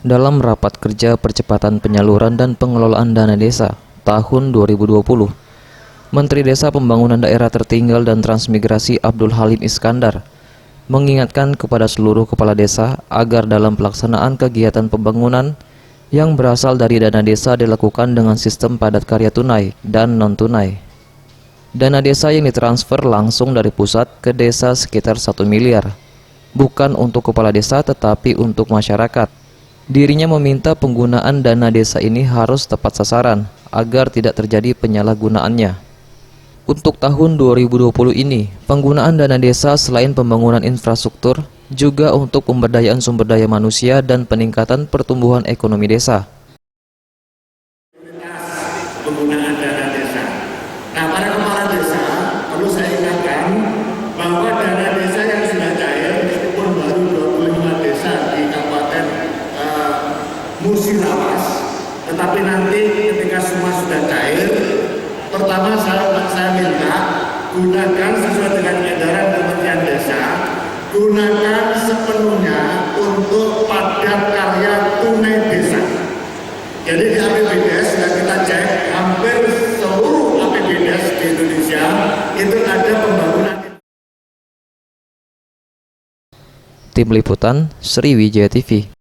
dalam rapat kerja percepatan penyaluran dan pengelolaan dana desa tahun 2020. Menteri Desa Pembangunan Daerah Tertinggal dan Transmigrasi Abdul Halim Iskandar mengingatkan kepada seluruh kepala desa agar dalam pelaksanaan kegiatan pembangunan yang berasal dari dana desa dilakukan dengan sistem padat karya tunai dan non-tunai. Dana desa yang ditransfer langsung dari pusat ke desa sekitar 1 miliar, bukan untuk kepala desa tetapi untuk masyarakat. Dirinya meminta penggunaan dana desa ini harus tepat sasaran agar tidak terjadi penyalahgunaannya. Untuk tahun 2020 ini, penggunaan dana desa selain pembangunan infrastruktur juga untuk pemberdayaan sumber daya manusia dan peningkatan pertumbuhan ekonomi desa. Penggunaan dana desa. Nah, para kepala desa perlu saya ingatkan bahwa dana desa yang sudah cair meskipun baru 25 desa di Kabupaten Musirawas, tetapi nanti ketika semua sudah cair, pertama saya minta gunakan sesuai dengan edaran Kementerian Desa, gunakan sepenuhnya untuk padat karya tunai desa. Jadi di APBDes yang kita cek, hampir seluruh APBDes di Indonesia itu ada pembangunan. Tim Liputan Sriwijaya TV.